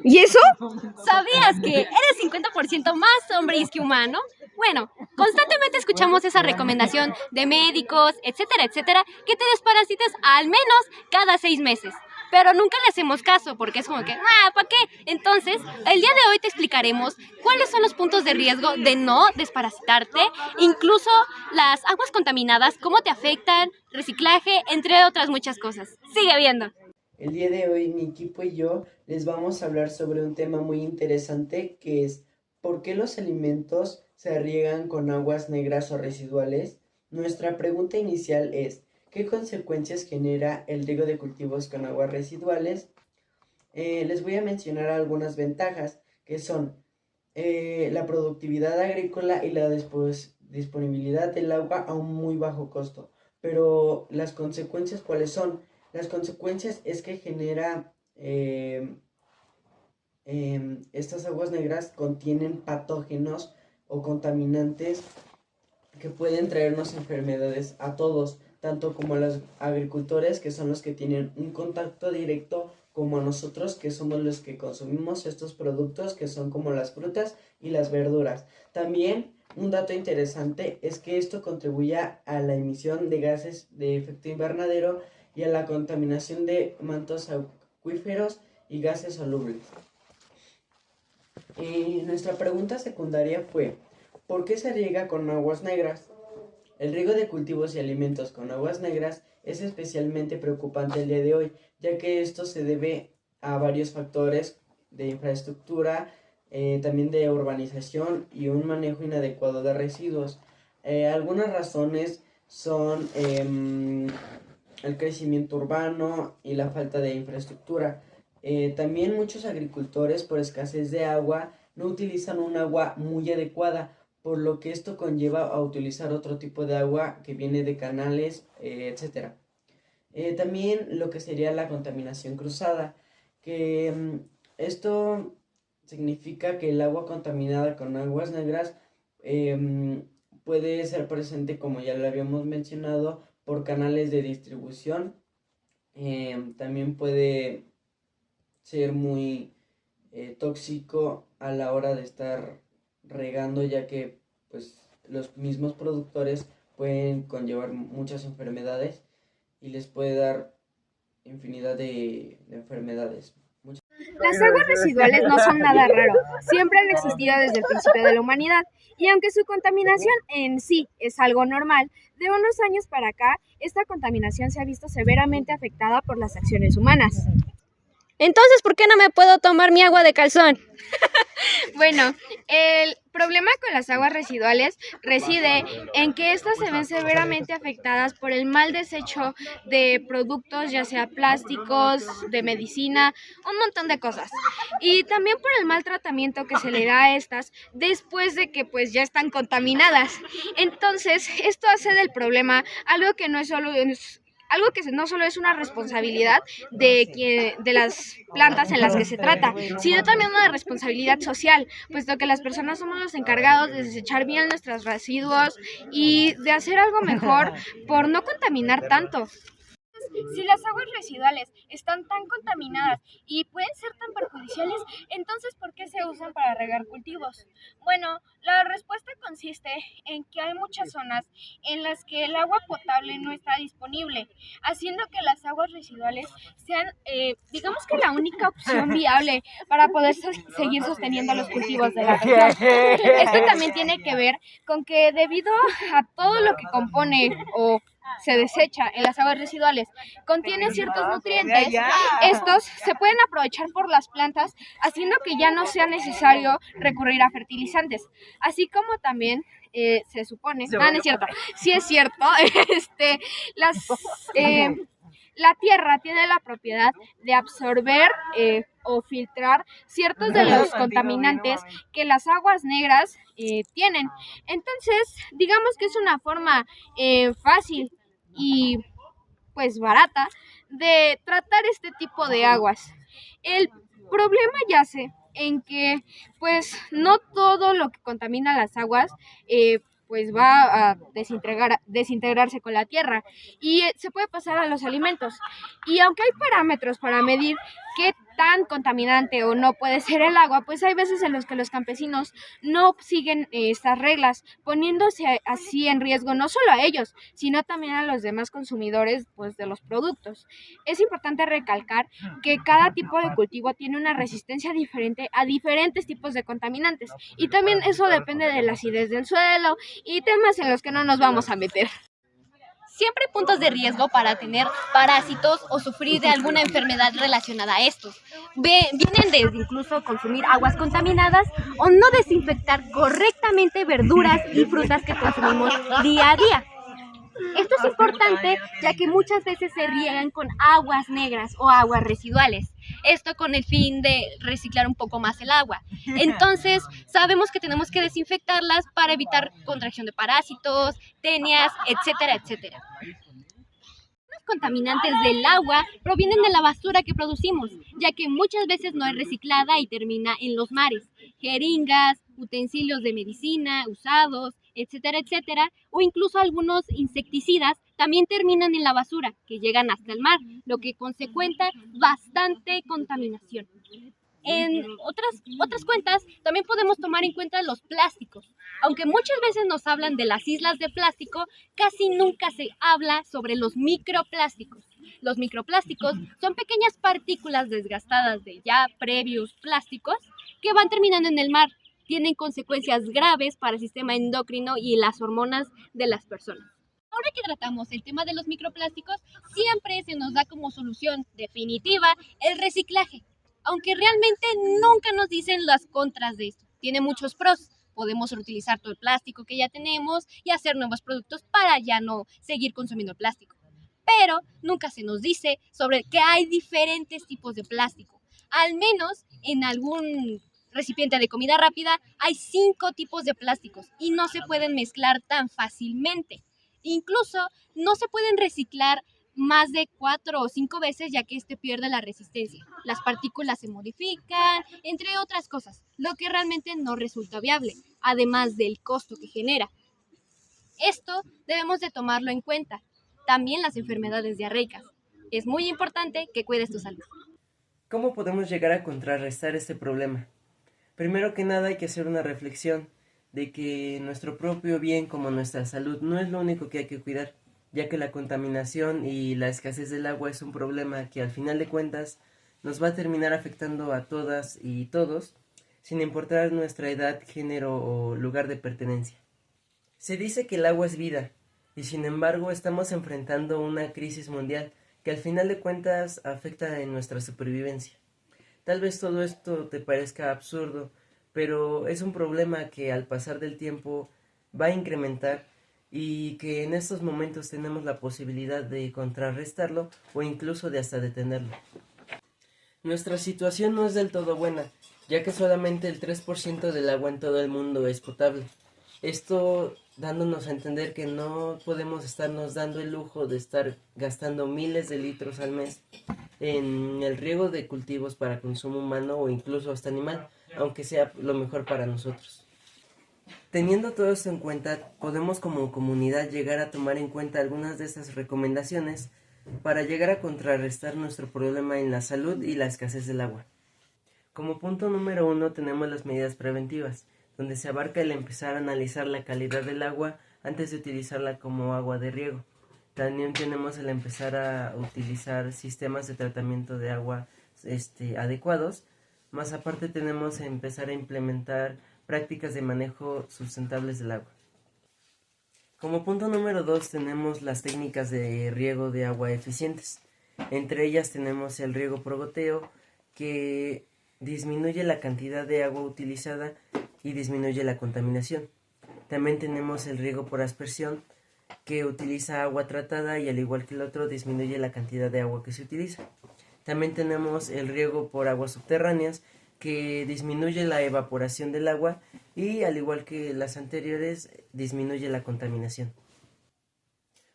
¿Y eso? ¿Sabías que eres 50% más hombres que humano? Bueno, constantemente escuchamos esa recomendación de médicos, etcétera, etcétera, que te desparasites al menos cada 6 meses. Pero nunca le hacemos caso porque es como que, ¿para qué? Entonces, el día de hoy te explicaremos cuáles son los puntos de riesgo de no desparasitarte, incluso las aguas contaminadas, cómo te afectan, reciclaje, entre otras muchas cosas. Sigue viendo. El día de hoy mi equipo y yo les vamos a hablar sobre un tema muy interesante que es ¿por qué los alimentos se riegan con aguas negras o residuales? Nuestra pregunta inicial es ¿qué consecuencias genera el riego de cultivos con aguas residuales? Les voy a mencionar algunas ventajas que son la productividad agrícola y la disponibilidad del agua a un muy bajo costo. Pero las consecuencias, ¿cuáles son? Las consecuencias es que genera, estas aguas negras contienen patógenos o contaminantes que pueden traernos enfermedades a todos, tanto como a los agricultores, que son los que tienen un contacto directo, como a nosotros, que somos los que consumimos estos productos, que son como las frutas y las verduras. También un dato interesante es que esto contribuye a la emisión de gases de efecto invernadero y a la contaminación de mantos acuíferos y gases solubles. Nuestra pregunta secundaria fue, ¿por qué se riega con aguas negras? El riego de cultivos y alimentos con aguas negras es especialmente preocupante el día de hoy, ya que esto se debe a varios factores de infraestructura, también de urbanización y un manejo inadecuado de residuos. Algunas razones son el crecimiento urbano y la falta de infraestructura. También muchos agricultores, por escasez de agua, no utilizan un agua muy adecuada, por lo que esto conlleva a utilizar otro tipo de agua que viene de canales, etc. También lo que sería la contaminación cruzada, que esto significa que el agua contaminada con aguas negras puede ser presente, como ya lo habíamos mencionado, por canales de distribución. También puede ser muy tóxico a la hora de estar regando, ya que pues los mismos productores pueden conllevar muchas enfermedades y les puede dar infinidad de enfermedades. Las aguas residuales no son nada raro, siempre han existido desde el principio de la humanidad, y aunque su contaminación en sí es algo normal, de unos años para acá, esta contaminación se ha visto severamente afectada por las acciones humanas. Entonces, ¿por qué no me puedo tomar mi agua de calzón? Bueno, el problema con las aguas residuales reside en que estas se ven severamente afectadas por el mal desecho de productos, ya sea plásticos, de medicina, un montón de cosas. Y también por el mal tratamiento que se le da a estas después de que pues ya están contaminadas. Entonces, esto hace del problema algo que no es solo algo que no solo es una responsabilidad de las plantas en las que se trata, sino también una responsabilidad social, puesto que las personas somos los encargados de desechar bien nuestros residuos y de hacer algo mejor por no contaminar tanto. Si las aguas residuales están tan contaminadas y pueden ser tan perjudiciales, entonces ¿por qué se usan para regar cultivos? Bueno, la respuesta consiste en que hay muchas zonas en las que el agua potable no está disponible, haciendo que las aguas residuales sean, digamos que la única opción viable para poder seguir sosteniendo los cultivos de la región. Esto también tiene que ver con que debido a todo lo que compone o se desecha en las aguas residuales, contienen ciertos nutrientes, estos se pueden aprovechar por las plantas, haciendo que ya no sea necesario recurrir a fertilizantes, así como también se supone, no es cierto, sí es cierto, las, la tierra tiene la propiedad de absorber o filtrar ciertos de los contaminantes que las aguas negras tienen. Entonces, digamos que es una forma fácil y pues barata de tratar este tipo de aguas. El problema yace en que pues no todo lo que contamina las aguas pues va a desintegrarse con la tierra y se puede pasar a los alimentos. Y aunque hay parámetros para medir qué tan contaminante o no puede ser el agua, pues hay veces en los que los campesinos no siguen estas reglas, poniéndose así en riesgo no solo a ellos, sino también a los demás consumidores pues, de los productos. Es importante recalcar que cada tipo de cultivo tiene una resistencia diferente a diferentes tipos de contaminantes y también eso depende de la acidez del suelo y temas en los que no nos vamos a meter. Siempre hay puntos de riesgo para tener parásitos o sufrir de alguna enfermedad relacionada a estos. Vienen desde incluso consumir aguas contaminadas o no desinfectar correctamente verduras y frutas que consumimos día a día. Esto es importante ya que muchas veces se riegan con aguas negras o aguas residuales. Esto con el fin de reciclar un poco más el agua. Entonces, sabemos que tenemos que desinfectarlas para evitar contracción de parásitos, tenias, etcétera, etcétera. Los contaminantes del agua provienen de la basura que producimos, ya que muchas veces no es reciclada y termina en los mares. Jeringas, utensilios de medicina usados, etcétera, etcétera, o incluso algunos insecticidas también terminan en la basura, que llegan hasta el mar, lo que consecuenta bastante contaminación. En otras cuentas, también podemos tomar en cuenta los plásticos. Aunque muchas veces nos hablan de las islas de plástico, casi nunca se habla sobre los microplásticos. Los microplásticos son pequeñas partículas desgastadas de ya previos plásticos que van terminando en el mar. Tienen consecuencias graves para el sistema endocrino y las hormonas de las personas. Ahora que tratamos el tema de los microplásticos, siempre se nos da como solución definitiva el reciclaje. Aunque realmente nunca nos dicen las contras de esto. Tiene muchos pros. Podemos reutilizar todo el plástico que ya tenemos y hacer nuevos productos para ya no seguir consumiendo el plástico. Pero nunca se nos dice sobre que hay diferentes tipos de plástico. Al menos en algún recipiente de comida rápida hay 5 tipos de plásticos y no se pueden mezclar tan fácilmente. Incluso no se pueden reciclar más de 4 o 5 veces ya que este pierde la resistencia. Las partículas se modifican, entre otras cosas, lo que realmente no resulta viable, además del costo que genera. Esto debemos de tomarlo en cuenta. También las enfermedades diarreicas. Es muy importante que cuides tu salud. ¿Cómo podemos llegar a contrarrestar este problema? Primero que nada hay que hacer una reflexión de que nuestro propio bien como nuestra salud no es lo único que hay que cuidar, ya que la contaminación y la escasez del agua es un problema que al final de cuentas nos va a terminar afectando a todas y todos, sin importar nuestra edad, género o lugar de pertenencia. Se dice que el agua es vida, y sin embargo estamos enfrentando una crisis mundial que al final de cuentas afecta en nuestra supervivencia. Tal vez todo esto te parezca absurdo, pero es un problema que al pasar del tiempo va a incrementar y que en estos momentos tenemos la posibilidad de contrarrestarlo o incluso de hasta detenerlo. Nuestra situación no es del todo buena, ya que solamente el 3% del agua en todo el mundo es potable. Esto dándonos a entender que no podemos estarnos dando el lujo de estar gastando miles de litros al mes en el riego de cultivos para consumo humano o incluso hasta animal, aunque sea lo mejor para nosotros. Teniendo todo esto en cuenta, podemos como comunidad llegar a tomar en cuenta algunas de estas recomendaciones para llegar a contrarrestar nuestro problema en la salud y la escasez del agua. Como punto número 1 tenemos las medidas preventivas, donde se abarca el empezar a analizar la calidad del agua antes de utilizarla como agua de riego. También tenemos el empezar a utilizar sistemas de tratamiento de agua adecuados. Más aparte tenemos empezar a implementar prácticas de manejo sustentables del agua. Como punto número 2 tenemos las técnicas de riego de agua eficientes. Entre ellas tenemos el riego por goteo, que disminuye la cantidad de agua utilizada y disminuye la contaminación. También tenemos el riego por aspersión, que utiliza agua tratada y al igual que el otro disminuye la cantidad de agua que se utiliza. También tenemos el riego por aguas subterráneas, que disminuye la evaporación del agua y al igual que las anteriores disminuye la contaminación.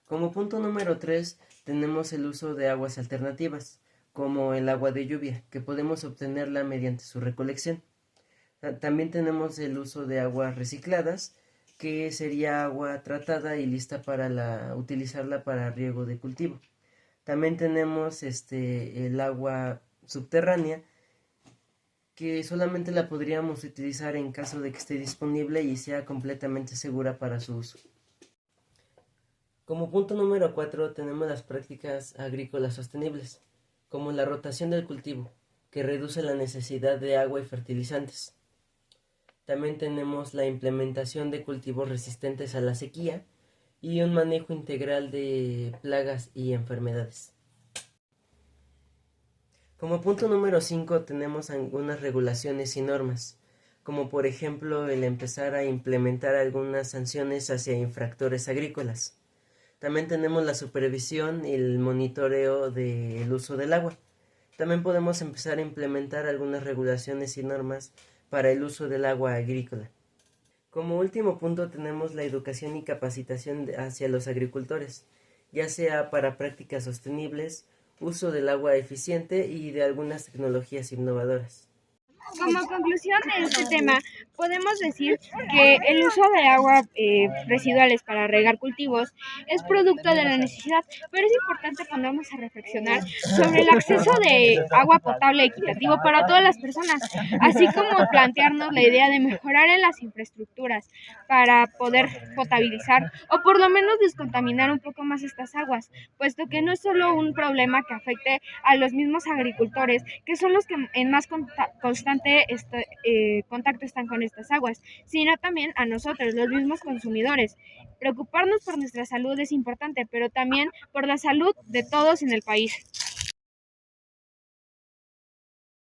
Como punto número 3 tenemos el uso de aguas alternativas, como el agua de lluvia, que podemos obtenerla mediante su recolección. También tenemos el uso de aguas recicladas, que sería agua tratada y lista para utilizarla para riego de cultivo. También tenemos el agua subterránea, que solamente la podríamos utilizar en caso de que esté disponible y sea completamente segura para su uso. Como punto número 4 tenemos las prácticas agrícolas sostenibles, como la rotación del cultivo, que reduce la necesidad de agua y fertilizantes. También tenemos la implementación de cultivos resistentes a la sequía y un manejo integral de plagas y enfermedades. Como punto número 5 tenemos algunas regulaciones y normas, como por ejemplo el empezar a implementar algunas sanciones hacia infractores agrícolas. También tenemos la supervisión y el monitoreo del uso del agua. También podemos empezar a implementar algunas regulaciones y normas para el uso del agua agrícola. Como último punto tenemos la educación y capacitación hacia los agricultores, ya sea para prácticas sostenibles, uso del agua eficiente y de algunas tecnologías innovadoras. Como conclusión de este tema, podemos decir que el uso de agua residuales para regar cultivos es producto de la necesidad, pero es importante ponernos a reflexionar sobre el acceso de agua potable equitativo para todas las personas, así como plantearnos la idea de mejorar en las infraestructuras para poder potabilizar o por lo menos descontaminar un poco más estas aguas, puesto que no es solo un problema que afecte a los mismos agricultores, que son los que en más constante contacto están con estas aguas, sino también a nosotros, los mismos consumidores. Preocuparnos por nuestra salud es importante, pero también por la salud de todos en el país.